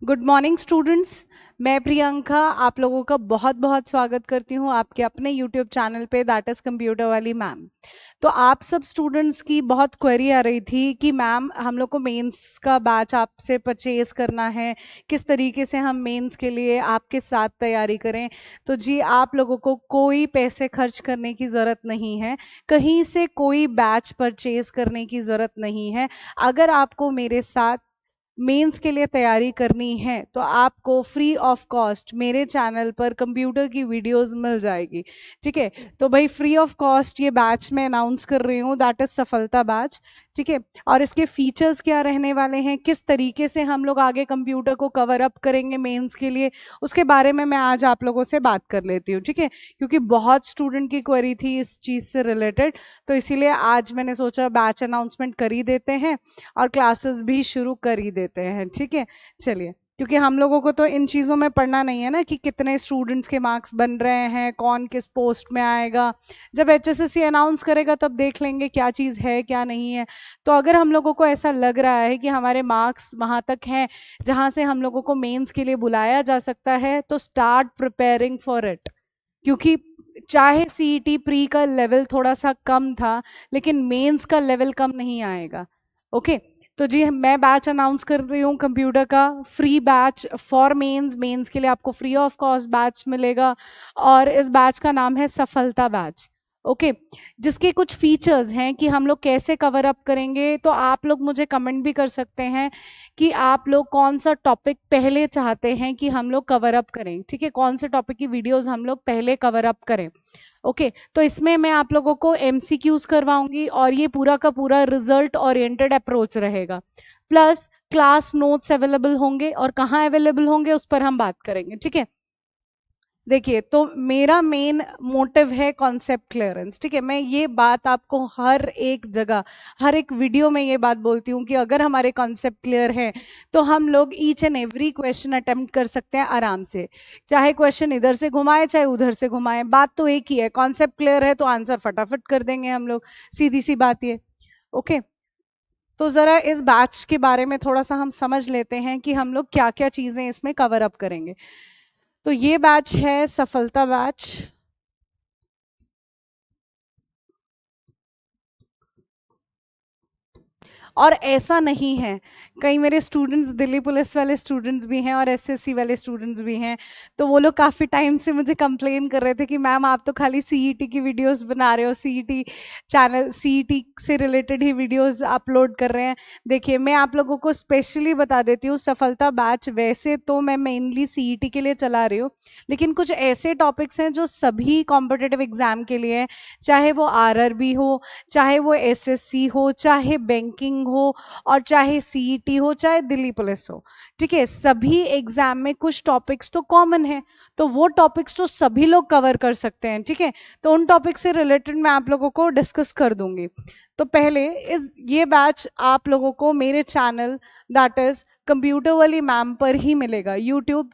Good morning students. मैं प्रियंका आप लोगों का बहुत बहुत स्वागत करती हूँ आपके अपने यूट्यूब चैनल पे, दैट इज़ कंप्यूटर वाली मैम। तो आप सब स्टूडेंट्स की बहुत क्वेरी आ रही थी कि मैम हम लोग को मेंस का बैच आपसे परचेज करना है, किस तरीके से हम मेंस के लिए आपके साथ तैयारी करें। तो जी, आप लोगों को कोई पैसे खर्च करने की ज़रूरत नहीं है, कहीं से कोई बैच परचेज करने की ज़रूरत नहीं है। अगर आपको मेरे साथ मेंस के लिए तैयारी करनी है तो आपको फ्री ऑफ कॉस्ट मेरे चैनल पर कंप्यूटर की वीडियोस मिल जाएगी। ठीक है, तो भाई फ्री ऑफ कॉस्ट ये बैच मैं अनाउंस कर रही हूँ, दैट इज सफलता बैच। ठीक है, और इसके फीचर्स क्या रहने वाले हैं, किस तरीके से हम लोग आगे कंप्यूटर को कवर अप करेंगे मेंस के लिए, उसके बारे में मैं आज आप लोगों से बात कर लेती हूँ। ठीक है, क्योंकि बहुत स्टूडेंट की क्वेरी थी इस चीज़ से रिलेटेड, तो इसीलिए आज मैंने सोचा बैच अनाउंसमेंट कर ही देते हैं और क्लासेस भी शुरू कर ही देते हैं। ठीक है, चलिए, क्योंकि हम लोगों को तो इन चीज़ों में पढ़ना नहीं है ना कि कितने स्टूडेंट्स के मार्क्स बन रहे हैं, कौन किस पोस्ट में आएगा। जब एचएसएससी अनाउंस करेगा तब देख लेंगे क्या चीज़ है क्या नहीं है। तो अगर हम लोगों को ऐसा लग रहा है कि हमारे मार्क्स वहाँ तक हैं जहाँ से हम लोगों को मेंस के लिए बुलाया जा सकता है, तो स्टार्ट प्रिपेयरिंग फॉर इट। क्योंकि चाहे सीईटी प्री का लेवल थोड़ा सा कम था, लेकिन मेंस का लेवल कम नहीं आएगा। ओके, तो जी मैं बैच अनाउंस कर रही हूँ कंप्यूटर का free batch for mains. Mains के लिए आपको फ्री ऑफ कॉस्ट बैच मिलेगा और इस बैच का नाम है सफलता बैच। ओके, जिसके कुछ फीचर्स हैं कि हम लोग कैसे कवर अप करेंगे, तो आप लोग मुझे कमेंट भी कर सकते हैं कि आप लोग कौन सा टॉपिक पहले चाहते हैं कि हम लोग कवर अप करें। ठीक है, कौन से टॉपिक की वीडियोस हम लोग पहले कवर अप करें। ओके, तो इसमें मैं आप लोगों को एमसीक्यूज करवाऊंगी और ये पूरा का पूरा रिजल्ट ओरिएंटेड अप्रोच रहेगा। प्लस क्लास नोट्स अवेलेबल होंगे, और कहाँ अवेलेबल होंगे उस पर हम बात करेंगे। ठीक है, देखिए, तो मेरा मेन मोटिव है कॉन्सेप्ट क्लियरेंस। ठीक है, मैं ये बात आपको हर एक जगह हर एक वीडियो में ये बात बोलती हूँ कि अगर हमारे कॉन्सेप्ट क्लियर है तो हम लोग each and every question attempt कर सकते हैं आराम से। चाहे क्वेश्चन इधर से घुमाए चाहे उधर से घुमाए, बात तो एक ही है, कॉन्सेप्ट क्लियर है तो आंसर फटाफट कर देंगे हम लोग, सीधी सी बात ये। ओके, तो ज़रा इस बैच के बारे में थोड़ा सा हम समझ लेते हैं कि हम लोग क्या क्या चीज़ें इसमें कवर अप करेंगे। तो ये बैच है सफलता बैच। और ऐसा नहीं है, कई मेरे स्टूडेंट्स दिल्ली पुलिस वाले स्टूडेंट्स भी हैं और एसएससी वाले स्टूडेंट्स भी हैं, तो वो लोग काफ़ी टाइम से मुझे कंप्लेन कर रहे थे कि मैम आप तो खाली सीईटी की वीडियोस बना रहे हो, सीईटी चैनल सीईटी से रिलेटेड ही वीडियोस अपलोड कर रहे हैं। देखिए, मैं आप लोगों को स्पेशली बता देती हूँ, सफलता बैच वैसे तो मैं मेनली सीईटी के लिए चला रही हूँ, लेकिन कुछ ऐसे टॉपिक्स हैं जो सभी कॉम्पिटिटिव एग्जाम के लिए हैं, चाहे वो आरआरबी हो, चाहे वो एसएससी हो, चाहे बैंकिंग हो, और चाहे सीईटी हो, चाहे दिल्ली पुलिस हो। ठीक है, सभी एग्जाम में कुछ टॉपिक्स तो कॉमन है, तो वो टॉपिक्स तो सभी लोग कवर कर सकते हैं। ठीक है, तो उन टॉपिक से रिलेटेड मैं आप लोगों को डिस्कस कर दूंगी। तो पहले इस ये बैच आप लोगों को मेरे चैनल दैट इज कंप्यूटर वाली मैम पर ही मिलेगा, यूट्यूब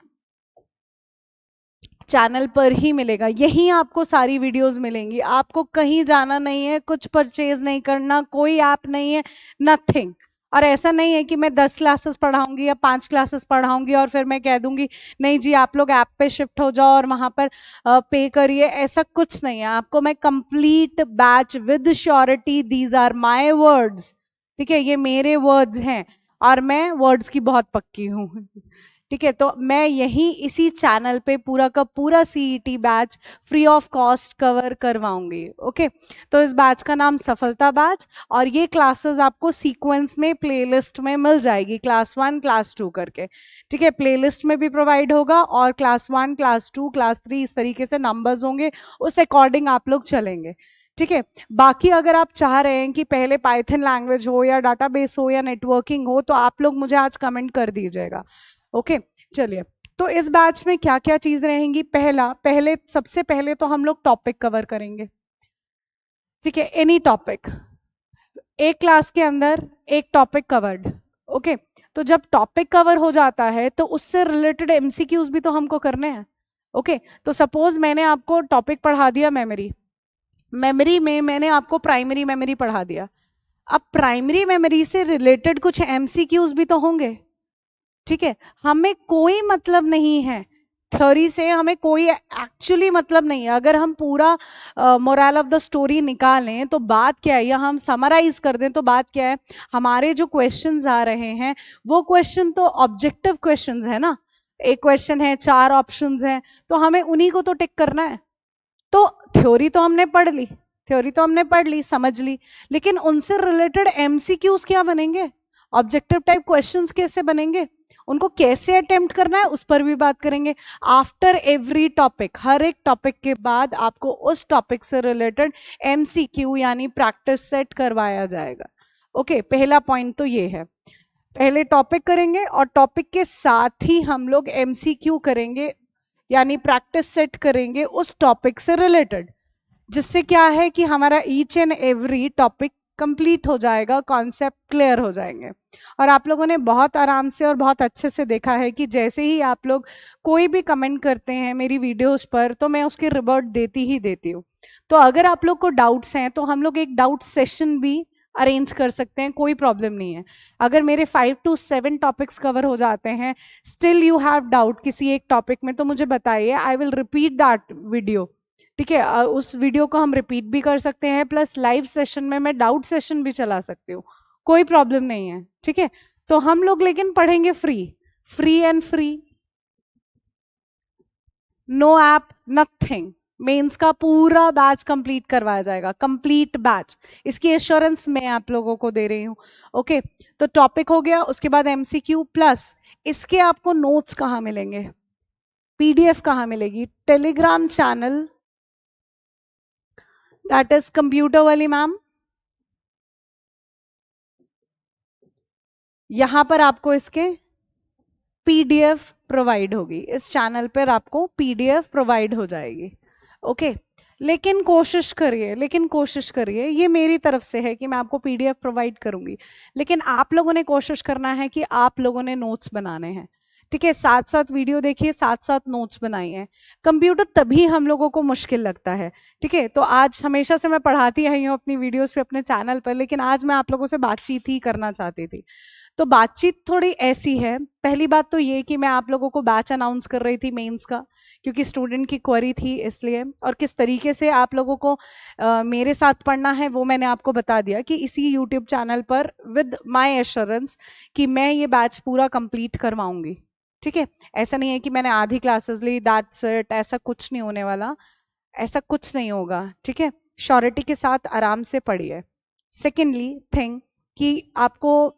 चैनल पर ही मिलेगा। यहीं आपको सारी वीडियोस मिलेंगी, आपको कहीं जाना नहीं है, कुछ परचेज नहीं करना, कोई ऐप नहीं है, नथिंग। और ऐसा नहीं है कि मैं 10 क्लासेस पढ़ाऊंगी या 5 क्लासेस पढ़ाऊंगी और फिर मैं कह दूंगी नहीं जी आप लोग ऐप पे शिफ्ट हो जाओ और वहां पर पे करिए, ऐसा कुछ नहीं है। आपको मैं complete batch with surety, these are my words. ठीक है, ये मेरे वर्ड्स हैं और मैं वर्ड्स की बहुत पक्की हूँ। ठीक है, तो मैं यहीं इसी चैनल पे पूरा का पूरा CET batch free of cost cover करवाऊंगी। ओके, तो इस बैच का नाम सफलता बैच, और ये क्लासेस आपको सीक्वेंस में प्लेलिस्ट में मिल जाएगी, क्लास 1 क्लास 2 करके। ठीक है, प्लेलिस्ट में भी प्रोवाइड होगा और क्लास 1 क्लास 2 क्लास 3 इस तरीके से नंबर्स होंगे, उस अकॉर्डिंग आप लोग चलेंगे। ठीक है, बाकी अगर आप चाह रहे हैं कि पहले पाइथन लैंग्वेज हो या डाटाबेस हो या नेटवर्किंग हो, तो आप लोग मुझे आज कमेंट कर दीजिएगा। ओके, चलिए, तो इस बैच में क्या क्या चीज रहेंगी। पहले सबसे पहले तो हम लोग टॉपिक कवर करेंगे। ठीक है, एनी टॉपिक, एक क्लास के अंदर एक टॉपिक कवर्ड। ओके, तो जब टॉपिक कवर हो जाता है तो उससे रिलेटेड एमसीक्यूज भी तो हमको करने हैं। ओके, तो सपोज मैंने आपको टॉपिक पढ़ा दिया मेमोरी, मेमोरी में मैंने आपको प्राइमरी मेमोरी पढ़ा दिया। अब प्राइमरी मेमोरी से रिलेटेड कुछ एमसीक्यूज भी तो होंगे। ठीक है, हमें कोई मतलब नहीं है थ्योरी से, हमें कोई एक्चुअली मतलब नहीं है। अगर हम पूरा मोरल ऑफ द स्टोरी निकालें तो बात क्या है, या हम समराइज कर दें तो बात क्या है, हमारे जो क्वेश्चंस आ रहे हैं वो क्वेश्चन तो ऑब्जेक्टिव क्वेश्चंस है ना। एक क्वेश्चन है, 4 ऑप्शंस हैं, तो हमें उन्हीं को तो टिक करना है। तो थ्योरी तो हमने पढ़ ली, थ्योरी तो हमने पढ़ ली, समझ ली, लेकिन उनसे रिलेटेड एमसीक्यूज क्या बनेंगे, ऑब्जेक्टिव टाइप क्वेश्चंस कैसे बनेंगे, उनको कैसे अटेम्प्ट करना है उस पर भी बात करेंगे। आफ्टर एवरी टॉपिक, हर एक टॉपिक के बाद आपको उस टॉपिक से रिलेटेड एमसीक्यू यानी प्रैक्टिस सेट करवाया जाएगा। ओके, पहला पॉइंट तो ये है, पहले टॉपिक करेंगे और टॉपिक के साथ ही हम लोग एमसीक्यू करेंगे यानी प्रैक्टिस सेट करेंगे उस टॉपिक से रिलेटेड, जिससे क्या है कि हमारा each and every topic complete हो जाएगा, कॉन्सेप्ट क्लियर हो जाएंगे। और आप लोगों ने बहुत आराम से और बहुत अच्छे से देखा है कि जैसे ही आप लोग कोई भी कमेंट करते हैं मेरी वीडियोस पर तो मैं उसके रिवर्ट देती ही देती हूँ। तो अगर आप लोग को डाउट्स हैं तो हम लोग एक डाउट सेशन भी अरेंज कर सकते हैं, कोई प्रॉब्लम नहीं है। अगर मेरे 5 to 7 टॉपिक्स कवर हो जाते हैं, स्टिल यू हैव डाउट किसी एक टॉपिक में, तो मुझे बताइए, I will repeat that video. ठीक है, उस वीडियो को हम रिपीट भी कर सकते हैं, प्लस लाइव सेशन में मैं डाउट सेशन भी चला सकती हूँ, कोई प्रॉब्लम नहीं है। ठीक है, तो हम लोग लेकिन पढ़ेंगे free, free and free, no app, nothing. Mains का पूरा बैच कंप्लीट करवाया जाएगा, कंप्लीट बैच, इसकी एश्योरेंस मैं आप लोगों को दे रही हूँ। ओके, तो टॉपिक हो गया, उसके बाद एमसीक्यू, प्लस इसके आपको नोट्स कहाँ मिलेंगे, पीडीएफ कहाँ मिलेगी, Telegram channel, that is computer वाली मैम, यहां पर आपको इसके पीडीएफ प्रोवाइड होगी, इस चैनल पर आपको पीडीएफ प्रोवाइड हो जाएगी। ओके, लेकिन कोशिश करिए, लेकिन कोशिश करिए, ये मेरी तरफ से है कि मैं आपको पीडीएफ प्रोवाइड करूंगी, लेकिन आप लोगों ने कोशिश करना है कि आप लोगों ने नोट्स बनाने हैं। ठीक है, साथ साथ वीडियो देखिए, साथ साथ नोट्स बनाइए। कंप्यूटर तभी हम लोगों को मुश्किल लगता है। ठीक है, तो आज हमेशा से मैं पढ़ाती आई हूँ अपनी वीडियोस पे अपने चैनल पर, लेकिन आज मैं आप लोगों से बातचीत ही करना चाहती थी। तो बातचीत थोड़ी ऐसी है, पहली बात तो ये कि मैं आप लोगों को बैच अनाउंस कर रही थी मेंस का, क्योंकि स्टूडेंट की क्वेरी थी इसलिए, और किस तरीके से आप लोगों को मेरे साथ पढ़ना है वो मैंने आपको बता दिया कि इसी यूट्यूब चैनल पर विद माय एश्योरेंस कि मैं ये बैच पूरा कंप्लीट करवाऊंगी। ठीक है, ऐसा नहीं है कि मैंने आधी क्लासेस ली, दैट्स इट, ऐसा कुछ नहीं होने वाला, ऐसा कुछ नहीं होगा। ठीक है, श्योरिटी के साथ आराम से पढ़िए। सेकेंडली थिंग कि आपको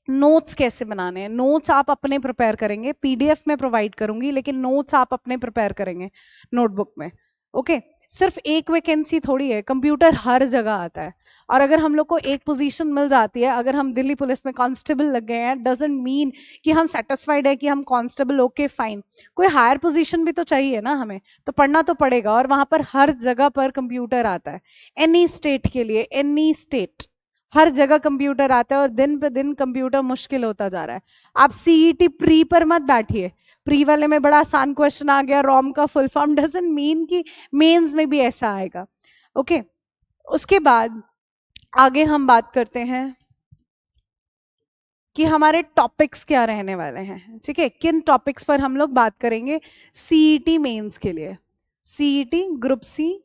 नोट्स कैसे बनाने हैं, नोट्स आप अपने प्रिपेयर करेंगे, पीडीएफ में प्रोवाइड करूंगी लेकिन नोट्स आप अपने प्रिपेयर करेंगे नोटबुक में। ओके, सिर्फ एक वैकेंसी थोड़ी है, कंप्यूटर हर जगह आता है, और अगर हम लोग को एक पोजीशन मिल जाती है, अगर हम दिल्ली पुलिस में कांस्टेबल लग गए हैं, डजंट मीन कि हम सेटिस्फाइड है कि हम कांस्टेबल, ओके फाइन, कोई हायर पोजीशन भी तो चाहिए ना हमें, तो पढ़ना तो पड़ेगा, और वहां पर हर जगह पर कंप्यूटर आता है, एनी स्टेट के लिए, एनी स्टेट, हर जगह कंप्यूटर आता है, और दिन पे दिन कंप्यूटर मुश्किल होता जा रहा है। आप सीईटी प्री पर मत बैठिए, प्री वाले में बड़ा आसान क्वेश्चन आ गया, रॉम का फुल फॉर्म, डजंट मीन कि मेंस में भी ऐसा आएगा। ओके, उसके बाद आगे हम बात करते हैं कि हमारे टॉपिक्स क्या रहने वाले हैं। ठीक है, किन टॉपिक्स पर हम लोग बात करेंगे सीईटी मेंस के लिए, सीईटी ग्रुप सी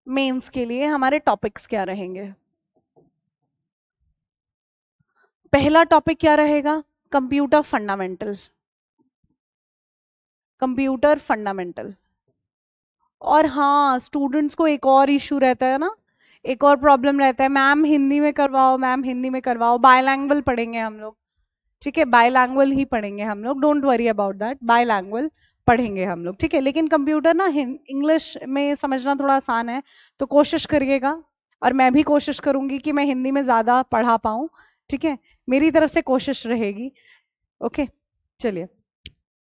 मेंस के लिए हमारे टॉपिक्स क्या रहेंगे। पहला टॉपिक क्या रहेगा, कंप्यूटर फंडामेंटल, कंप्यूटर फंडामेंटल। और हाँ, स्टूडेंट्स को एक और इशू रहता है ना, एक और प्रॉब्लम रहता है, मैम हिंदी में करवाओ, मैम हिंदी में करवाओ, बायलैंग्वेज पढ़ेंगे हम लोग। ठीक है, बायलैंग्वेज ही पढ़ेंगे हम लोग, don't worry about that, by language पढ़ेंगे हम लोग। ठीक है, लेकिन कंप्यूटर ना इंग्लिश में समझना थोड़ा आसान है, तो कोशिश करिएगा, और मैं भी कोशिश करूंगी कि मैं हिंदी में ज़्यादा पढ़ा पाऊँ। ठीक है, मेरी तरफ से कोशिश रहेगी। ओके, चलिए,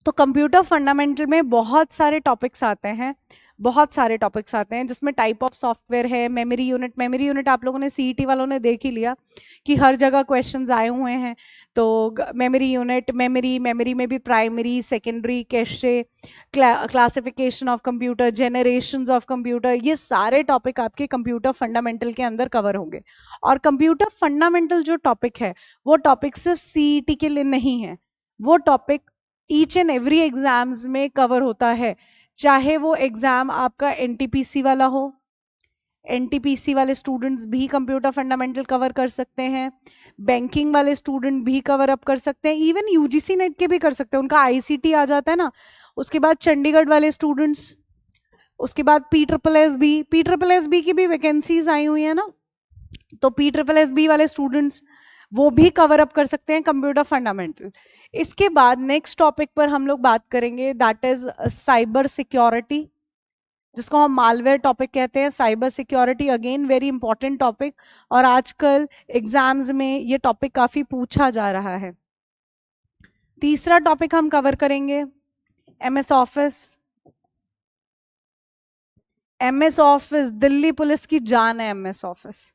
तो कंप्यूटर फंडामेंटल में बहुत सारे टॉपिक्स आते हैं, बहुत सारे टॉपिक्स आते हैं जिसमें टाइप ऑफ सॉफ्टवेयर है, मेमोरी यूनिट आप लोगों ने सीईटी वालों ने देख ही लिया कि हर जगह क्वेश्चंस आए हुए हैं। तो मेमोरी यूनिट, मेमोरी में भी primary, secondary, cache, classification of computer, generations of computer, ये सारे टॉपिक आपके कंप्यूटर फंडामेंटल के अंदर कवर होंगे। और कंप्यूटर फंडामेंटल जो टॉपिक है वो टॉपिक सिर्फ सीईटी के लिए नहीं है, वो topic each and every exams में कवर होता है, चाहे वो एग्जाम आपका एनटीपीसी वाला हो। एनटीपीसी वाले स्टूडेंट्स भी कंप्यूटर फंडामेंटल कवर कर सकते हैं, बैंकिंग वाले स्टूडेंट भी कवर अप कर सकते हैं, इवन यूजीसी नेट के भी कर सकते हैं, उनका आईसीटी आ जाता है ना। उसके बाद चंडीगढ़ वाले स्टूडेंट्स, उसके बाद पी ट्रिपल एस बी की भी वैकेंसीज आई हुई है ना, तो पी ट्रिपल एस बी वाले स्टूडेंट्स वो भी कवर अप कर सकते हैं कंप्यूटर फंडामेंटल। इसके बाद नेक्स्ट टॉपिक पर हम लोग बात करेंगे, दैट इज साइबर सिक्योरिटी, जिसको हम मालवेयर टॉपिक कहते हैं। Cyber security again very important topic, और आजकल एग्जाम्स में ये टॉपिक काफी पूछा जा रहा है। तीसरा टॉपिक हम कवर करेंगे MS office. MS office Delhi police की जान है। एमएस ऑफिस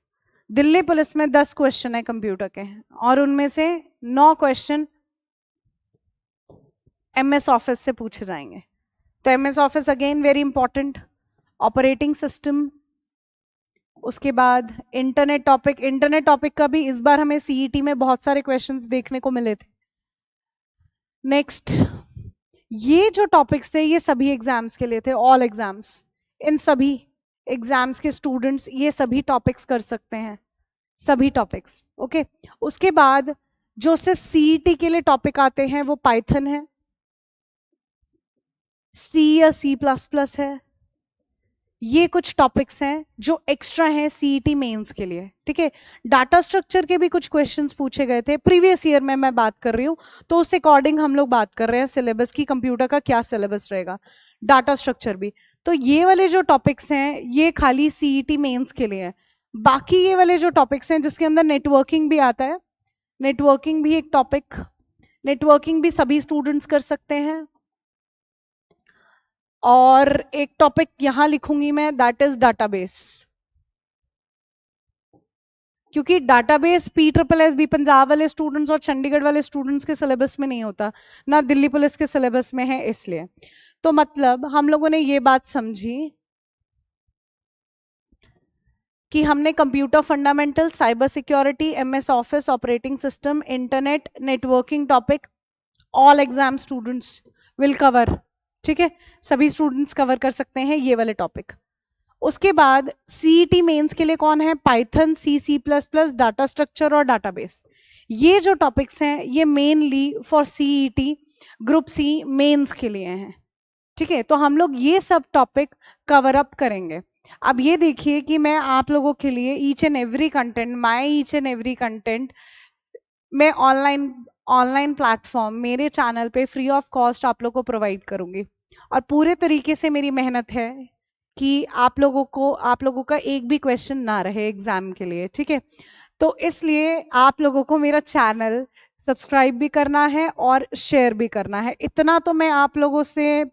दिल्ली पुलिस में 10 क्वेश्चन है कंप्यूटर के, और उनमें से 9 क्वेश्चन एमएस ऑफिस से पूछे जाएंगे। तो MS office again very important. Operating system, उसके बाद इंटरनेट टॉपिक का भी इस बार हमें सीईटी में बहुत सारे क्वेश्चंस देखने को मिले थे। नेक्स्ट, ये जो टॉपिक्स थे ये सभी एग्जाम्स के लिए थे, ऑल एग्जाम्स, इन सभी एग्जाम्स के स्टूडेंट्स ये सभी टॉपिक्स कर सकते हैं, सभी टॉपिक्स। ओके, उसके बाद जो सिर्फ सीईटी के लिए टॉपिक आते हैं वो पाइथन है, सी या C++ है। ये कुछ टॉपिक्स हैं जो एक्स्ट्रा हैं सीईटी मेंस के लिए, ठीक है। डाटा स्ट्रक्चर के भी कुछ क्वेश्चंस पूछे गए थे प्रीवियस ईयर में, मैं बात कर रही हूँ, तो उस अकॉर्डिंग हम लोग बात कर रहे हैं सिलेबस की, कंप्यूटर का क्या सिलेबस रहेगा, डाटा स्ट्रक्चर भी। तो ये वाले जो टॉपिक्स हैं ये खाली सीईटी मेंस के लिए है। बाकी ये वाले जो टॉपिक्स हैं जिसके अंदर नेटवर्किंग भी आता है, नेटवर्किंग भी एक टॉपिक, नेटवर्किंग भी सभी स्टूडेंट्स कर सकते हैं। और एक टॉपिक यहां लिखूंगी मैं, दैट इज डाटाबेस, क्योंकि डाटाबेस पी पंजाब वाले स्टूडेंट्स और चंडीगढ़ वाले स्टूडेंट्स के सिलेबस में नहीं होता, ना दिल्ली पुलिस के सिलेबस में है, इसलिए। तो मतलब हम लोगों ने ये बात समझी कि हमने computer fundamental, cyber security, MS office, operating system, internet, networking topic, all exam students will cover, ठीक है, सभी स्टूडेंट्स कवर कर सकते हैं ये वाले टॉपिक। उसके बाद सीईटी मेंस के लिए कौन है, पाइथन, C++, डाटा स्ट्रक्चर और डाटाबेस। ये जो टॉपिक्स हैं ये mainly for CET group C mains के लिए हैं, ठीक है। तो हम लोग ये सब टॉपिक कवर अप करेंगे। अब ये देखिए कि मैं आप लोगों के लिए ईच एंड एवरी कंटेंट मैं ऑनलाइन प्लेटफॉर्म मेरे चैनल पे फ्री ऑफ कॉस्ट आप लोगों को प्रोवाइड करूंगी, और पूरे तरीके से मेरी मेहनत है कि आप लोगों का एक भी क्वेश्चन ना रहे एग्जाम के लिए, ठीक है। तो इसलिए आप लोगों को मेरा चैनल सब्सक्राइब भी करना है और शेयर भी करना है। इतना तो मैं आप लोगों से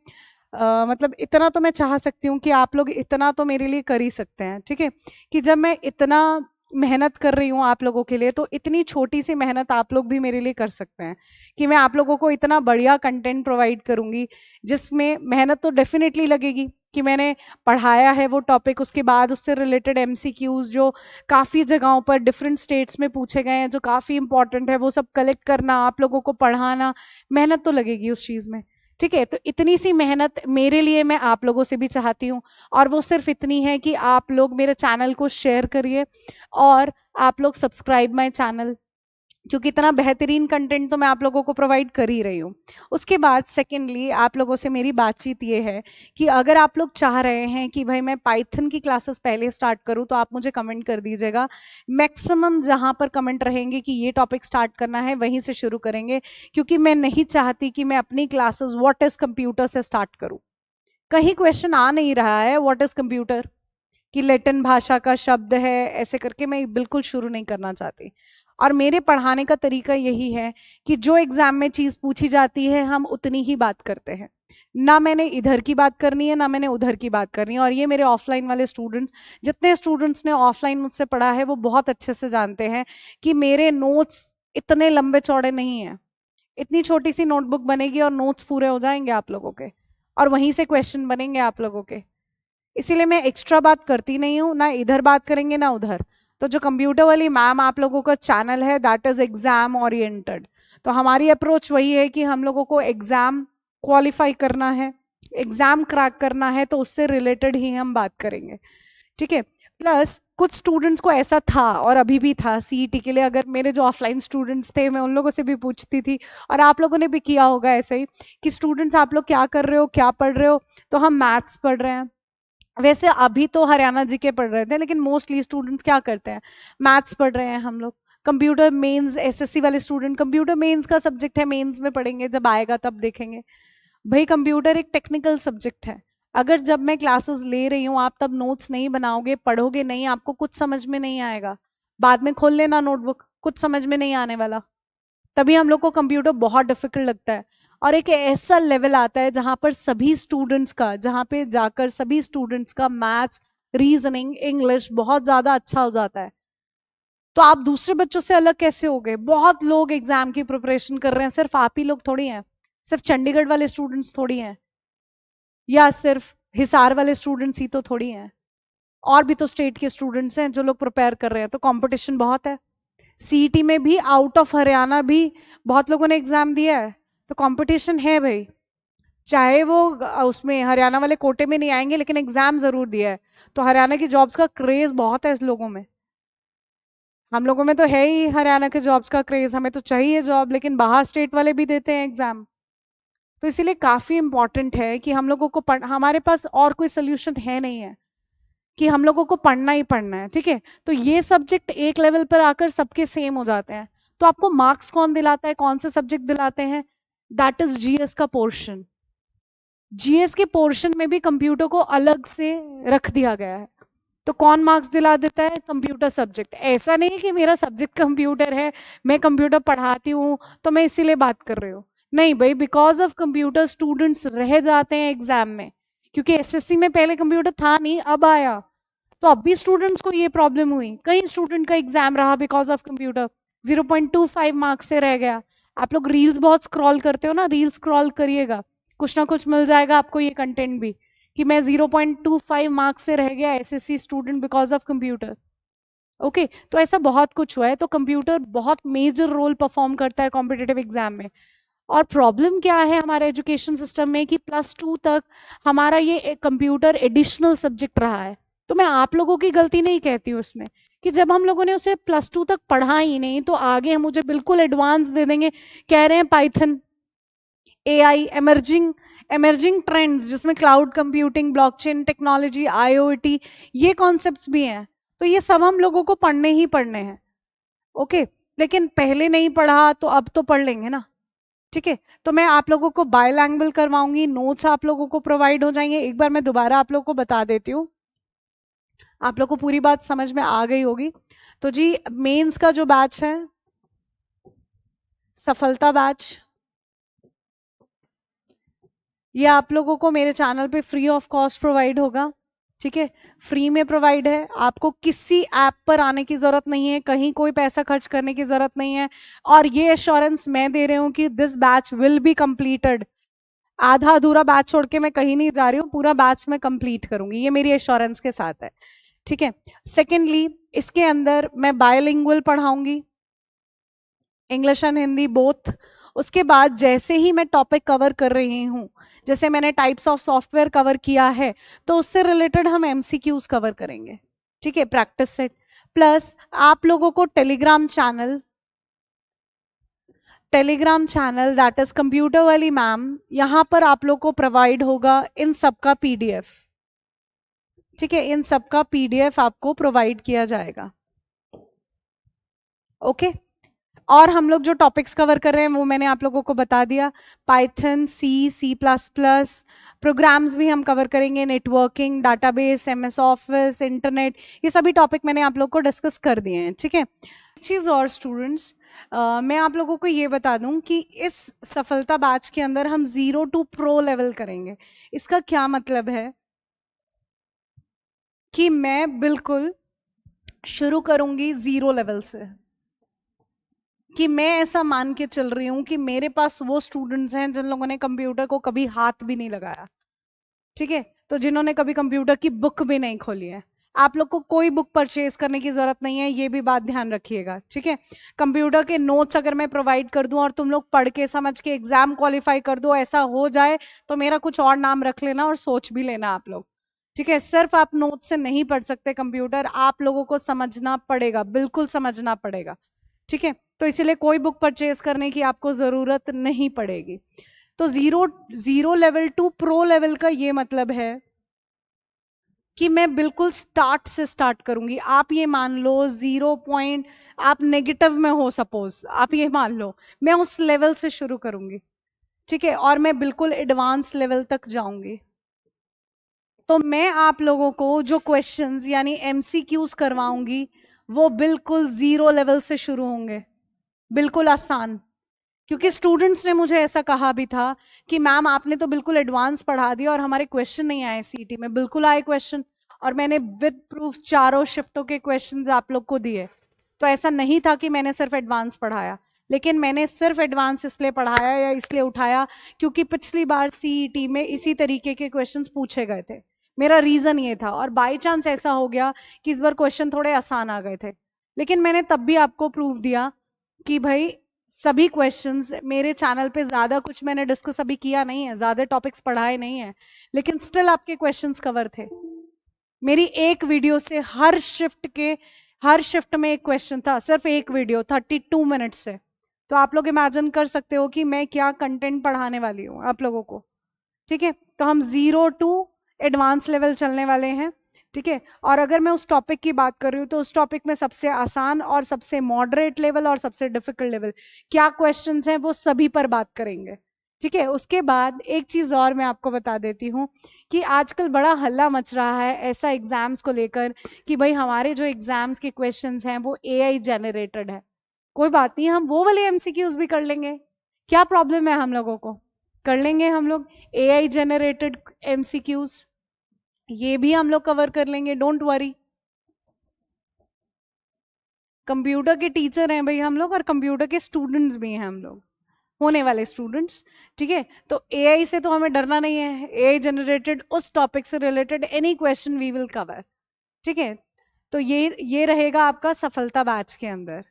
मतलब इतना तो मैं चाह सकती हूँ कि आप लोग इतना तो मेरे लिए कर ही सकते हैं, ठीक है, कि जब मैं इतना मेहनत कर रही हूँ आप लोगों के लिए, तो इतनी छोटी सी मेहनत आप लोग भी मेरे लिए कर सकते हैं कि मैं आप लोगों को इतना बढ़िया कंटेंट प्रोवाइड करूंगी जिसमें मेहनत तो डेफिनेटली लगेगी कि मैंने पढ़ाया है वो टॉपिक, उसके बाद उससे रिलेटेड एमसीक्यूज जो काफ़ी जगहों पर डिफरेंट स्टेट्स में पूछे गए हैं, जो काफ़ी इंपॉर्टेंट है, वो सब कलेक्ट करना, आप लोगों को पढ़ाना, मेहनत तो लगेगी उस चीज़ में, ठीक है। तो इतनी सी मेहनत मेरे लिए मैं आप लोगों से भी चाहती हूँ, और वो सिर्फ इतनी है कि आप लोग मेरे चैनल को शेयर करिए और आप लोग सब्सक्राइब माय चैनल, क्योंकि इतना बेहतरीन कंटेंट तो मैं आप लोगों को प्रोवाइड कर ही रही हूँ। उसके बाद सेकेंडली आप लोगों से मेरी बातचीत ये है कि अगर आप लोग चाह रहे हैं कि भाई मैं पाइथन की क्लासेस पहले स्टार्ट करूँ, तो आप मुझे कमेंट कर दीजिएगा। मैक्सिमम जहाँ पर कमेंट रहेंगे कि ये टॉपिक स्टार्ट करना है वहीं से शुरू करेंगे, क्योंकि मैं नहीं चाहती कि मैं अपनी क्लासेस व्हाट इज कंप्यूटर से स्टार्ट करूँ। कहीं क्वेश्चन आ नहीं रहा है व्हाट इज कंप्यूटर, कि लैटिन भाषा का शब्द है, ऐसे करके मैं बिल्कुल शुरू नहीं करना चाहती। और मेरे पढ़ाने का तरीका यही है कि जो एग्जाम में चीज़ पूछी जाती है हम उतनी ही बात करते हैं, ना मैंने इधर की बात करनी है ना मैंने उधर की बात करनी है। और ये मेरे ऑफलाइन वाले स्टूडेंट्स, जितने स्टूडेंट्स ने ऑफलाइन मुझसे पढ़ा है वो बहुत अच्छे से जानते हैं कि मेरे नोट्स इतने लंबे चौड़े नहीं है। इतनी छोटी सी नोटबुक बनेगी और नोट्स पूरे हो जाएंगे आप लोगों के, और वहीं से क्वेश्चन बनेंगे आप लोगों के। इसीलिए मैं एक्स्ट्रा बात करती नहीं हूँ, ना इधर बात करेंगे ना उधर। तो जो कंप्यूटर वाली मैम आप लोगों का चैनल है दैट इज एग्जाम ओरिएंटेड। तो हमारी अप्रोच वही है कि हम लोगों को एग्जाम क्वालिफाई करना है, एग्जाम क्रैक करना है, तो उससे रिलेटेड ही हम बात करेंगे, ठीक है। प्लस कुछ स्टूडेंट्स को ऐसा था और अभी भी था सीईटी के लिए, अगर मेरे जो ऑफलाइन स्टूडेंट्स थे मैं उन लोगों से भी पूछती थी, और आप लोगों ने भी किया होगा ऐसे ही, कि स्टूडेंट्स आप लोग क्या कर रहे हो, क्या पढ़ रहे हो। तो हम मैथ्स पढ़ रहे हैं। वैसे अभी तो हरियाणा जी के पढ़ रहे थे, लेकिन मोस्टली स्टूडेंट्स क्या करते हैं, मैथ्स पढ़ रहे हैं हम लोग। कंप्यूटर मेंस एसएससी वाले स्टूडेंट, कंप्यूटर मेंस का सब्जेक्ट है, मेंस में पढ़ेंगे, जब आएगा तब देखेंगे। भाई कंप्यूटर एक टेक्निकल सब्जेक्ट है। अगर जब मैं क्लासेस ले रही हूँ आप तब नोट्स नहीं बनाओगे, पढ़ोगे नहीं, आपको कुछ समझ में नहीं आएगा। बाद में खोल लेना नोटबुक, कुछ समझ में नहीं आने वाला। तभी हम लोग को कंप्यूटर बहुत डिफिकल्ट लगता है। और एक ऐसा लेवल आता है जहां पर सभी स्टूडेंट्स का, जहां पे जाकर सभी स्टूडेंट्स का मैथ्स, रीजनिंग, इंग्लिश बहुत ज्यादा अच्छा हो जाता है। तो आप दूसरे बच्चों से अलग कैसे हो गए? बहुत लोग एग्जाम की प्रिपरेशन कर रहे हैं, सिर्फ आप ही लोग थोड़ी हैं, सिर्फ चंडीगढ़ वाले स्टूडेंट्स थोड़ी हैं, या सिर्फ हिसार वाले स्टूडेंट्स ही तो थोड़ी हैं। और भी तो स्टेट के स्टूडेंट्स हैं जो लोग प्रिपेयर कर रहे हैं। तो कंपटीशन बहुत है। सीईटी में भी आउट ऑफ हरियाणा भी बहुत लोगों ने एग्जाम दिया है। तो कंपटीशन है भाई, चाहे वो उसमें हरियाणा वाले कोटे में नहीं आएंगे लेकिन एग्जाम जरूर दिया है। तो हरियाणा की जॉब्स का क्रेज बहुत है इस लोगों में। हम लोगों में तो है ही हरियाणा के जॉब्स का क्रेज, हमें तो चाहिए जॉब, लेकिन बाहर स्टेट वाले भी देते हैं एग्जाम। तो इसीलिए काफी इंपॉर्टेंट है कि हम लोगों को हमारे पास और कोई सोल्यूशन है नहीं है, कि हम लोगों को पढ़ना ही पढ़ना है, ठीक है। तो ये सब्जेक्ट एक लेवल पर आकर सबके सेम हो जाते हैं। तो आपको मार्क्स कौन दिलाता है, कौन से सब्जेक्ट दिलाते हैं? दैट इज जीएस का पोर्शन। जीएस के पोर्शन में भी कंप्यूटर को अलग से रख दिया गया है। तो कौन मार्क्स दिला देता है? Computer subject. ऐसा नहीं कि मेरा सब्जेक्ट कंप्यूटर है, मैं कंप्यूटर पढ़ाती हूँ तो मैं इसीलिए बात कर रही हूँ। नहीं भाई, बिकॉज ऑफ कंप्यूटर स्टूडेंट्स रह जाते हैं एग्जाम में, क्योंकि एसएससी में पहले कंप्यूटर था नहीं, अब आया। तो अब भी स्टूडेंट्स को ये प्रॉब्लम हुई, कई स्टूडेंट का एग्जाम रहा बिकॉज ऑफ कंप्यूटर, 0.25 मार्क्स से रह गया। आप लोग रील्स बहुत स्क्रॉल करते हो ना, रील्स स्क्रॉल करिएगा, कुछ ना कुछ मिल जाएगा आपको ये कंटेंट भी, कि मैं 0.25 मार्क्स से रह गया SSC student because of computer. Okay, तो ऐसा बहुत कुछ हुआ है। तो कंप्यूटर बहुत मेजर रोल परफॉर्म करता है कॉम्पिटेटिव एग्जाम में। और प्रॉब्लम क्या है हमारे एजुकेशन सिस्टम में, कि +2 तक हमारा ये कंप्यूटर एडिशनल सब्जेक्ट रहा है। तो मैं आप लोगों की गलती नहीं कहती हूँ उसमें, कि जब हम लोगों ने उसे +2 तक पढ़ा ही नहीं, तो आगे हम मुझे बिल्कुल एडवांस दे देंगे। कह रहे हैं Python, AI, emerging emerging trends, जिसमें cloud computing, blockchain technology, IoT, ये कॉन्सेप्ट्स भी हैं। तो ये सब हम लोगों को पढ़ने ही पढ़ने हैं। ओके, लेकिन पहले नहीं पढ़ा तो अब तो पढ़ लेंगे ना, ठीक है। तो मैं आप लोगों को बायलैंग्वेज करवाऊंगी, नोट्स आप लोगों को प्रोवाइड हो जाएंगे। एक बार मैं दोबारा आप लोगों को बता देती हूँ, आप लोग को पूरी बात समझ में आ गई होगी। तो जी, मेंस का जो बैच है, सफलता बैच, ये आप लोगों को मेरे चैनल पे फ्री ऑफ कॉस्ट प्रोवाइड होगा, ठीक है। फ्री में प्रोवाइड है, आपको किसी ऐप पर आने की जरूरत नहीं है, कहीं कोई पैसा खर्च करने की जरूरत नहीं है। और ये एश्योरेंस मैं दे रही हूँ कि this batch will be completed. आधा अधूरा बैच छोड़ के मैं कहीं नहीं जा रही हूँ, पूरा बैच मैं कंप्लीट करूंगी, ये मेरी एश्योरेंस के साथ है, ठीक है। सेकेंडली, इसके अंदर मैं बायलिंगुअल पढ़ाऊंगी, इंग्लिश एंड हिंदी बोथ। उसके बाद जैसे ही मैं टॉपिक कवर कर रही हूँ, जैसे मैंने टाइप्स ऑफ सॉफ्टवेयर कवर किया है, तो उससे रिलेटेड हम एमसीक्यूज कवर करेंगे, ठीक है, प्रैक्टिस सेट। प्लस आप लोगों को Telegram channel that is computer वाली मैम, यहां पर आप लोग को प्रोवाइड होगा इन सबका पीडीएफ, ठीक है, इन सबका पीडीएफ आपको प्रोवाइड किया जाएगा। ओके, और हम लोग जो टॉपिक्स कवर कर रहे हैं वो मैंने आप लोगों को बता दिया, पाइथन, सी++, प्रोग्राम्स भी हम कवर करेंगे, networking, database, MS office, internet, ये सभी टॉपिक मैंने आप लोग को डिस्कस कर दिए हैं, ठीक है। चीज़ और स्टूडेंट्स, मैं आप लोगों को ये बता दूं कि इस सफलता बैच के अंदर हम 0 टू प्रो लेवल करेंगे। इसका क्या मतलब है कि मैं बिल्कुल शुरू करूंगी 0 लेवल से, कि मैं ऐसा मान के चल रही हूं कि मेरे पास वो स्टूडेंट्स हैं जिन लोगों ने कंप्यूटर को कभी हाथ भी नहीं लगाया, ठीक है, तो जिन्होंने कभी कंप्यूटर की बुक भी नहीं खोली है। आप लोग को कोई बुक परचेज करने की जरूरत नहीं है, ये भी बात ध्यान रखिएगा, ठीक है। कंप्यूटर के नोट्स अगर मैं प्रोवाइड कर दूं और तुम लोग पढ़ के समझ के एग्जाम क्वालिफाई कर दो, ऐसा हो जाए तो मेरा कुछ और नाम रख लेना और सोच भी लेना आप लोग, ठीक है। सिर्फ आप नोट से नहीं पढ़ सकते कंप्यूटर, आप लोगों को समझना पड़ेगा, बिल्कुल समझना पड़ेगा, ठीक है। तो इसीलिए कोई बुक परचेज करने की आपको जरूरत नहीं पड़ेगी। तो zero zero level to pro level का ये मतलब है कि मैं बिल्कुल स्टार्ट से स्टार्ट करूंगी। आप ये मान लो 0 पॉइंट, आप नेगेटिव में हो, सपोज आप ये मान लो, मैं उस लेवल से शुरू करूंगी, ठीक है, और मैं बिल्कुल एडवांस लेवल तक जाऊंगी। तो मैं आप लोगों को जो क्वेश्चंस यानी एमसीक्यूज करवाऊंगी वो बिल्कुल 0 लेवल से शुरू होंगे, बिल्कुल आसान। क्योंकि स्टूडेंट्स ने मुझे ऐसा कहा भी था कि मैम आपने तो बिल्कुल एडवांस पढ़ा दिया और हमारे क्वेश्चन नहीं आए सीटी में। बिल्कुल आए क्वेश्चन, और मैंने विद प्रूफ चारों शिफ्टों के क्वेश्चंस आप लोग को दिए। तो ऐसा नहीं था कि मैंने सिर्फ एडवांस पढ़ाया, लेकिन मैंने सिर्फ एडवांस इसलिए पढ़ाया या इसलिए उठाया क्योंकि पिछली बार सीईटी में इसी तरीके के क्वेश्चंस पूछे गए थे। मेरा रीजन ये था, और बाई चांस ऐसा हो गया कि इस बार क्वेश्चन थोड़े आसान आ गए थे, लेकिन मैंने तब भी आपको प्रूफ दिया कि भाई सभी क्वेश्चंस मेरे चैनल पे, ज्यादा कुछ मैंने डिस्कस अभी किया नहीं है, ज्यादा टॉपिक्स पढ़ाए नहीं है, लेकिन स्टिल आपके क्वेश्चंस कवर थे। मेरी एक वीडियो से हर शिफ्ट में एक क्वेश्चन था, सिर्फ एक वीडियो 32 मिनट से। तो आप लोग इमेजिन कर सकते हो कि मैं क्या कंटेंट पढ़ाने वाली हूँ आप लोगों को, ठीक है। तो हम 0 टू एडवांस लेवल चलने वाले हैं, ठीक है। और अगर मैं उस टॉपिक की बात कर रही हूँ तो उस टॉपिक में सबसे आसान और सबसे मॉडरेट लेवल और सबसे डिफिकल्ट लेवल क्या क्वेश्चंस हैं वो सभी पर बात करेंगे, ठीक है। उसके बाद एक चीज और मैं आपको बता देती हूँ कि आजकल बड़ा हल्ला मच रहा है ऐसा एग्जाम्स को लेकर कि भाई हमारे जो एग्जाम्स के क्वेश्चंस हैं वो एआई जनरेटेड है। कोई बात नहीं, हम वो वाले एमसीक्यूज भी कर लेंगे, क्या प्रॉब्लम है, हम लोगों को कर लेंगे हम लोग एआई जनरेटेड एमसीक्यूज, ये भी हम लोग कवर कर लेंगे, डोंट वरी। कंप्यूटर के टीचर हैं भाई हम लोग, और कंप्यूटर के स्टूडेंट्स भी हैं हम लोग, होने वाले स्टूडेंट्स, ठीक है। तो एआई से तो हमें डरना नहीं है, एआई जनरेटेड उस टॉपिक से related any question we will cover, ठीक है। तो ये रहेगा आपका सफलता बैच के अंदर।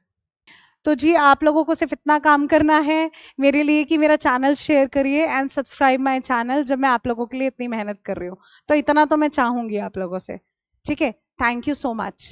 तो जी आप लोगों को सिर्फ इतना काम करना है मेरे लिए कि मेरा चैनल शेयर करिए एंड सब्सक्राइब माय चैनल, जब मैं आप लोगों के लिए इतनी मेहनत कर रही हूँ तो इतना तो मैं चाहूंगी आप लोगों से, ठीक है। Thank you so much.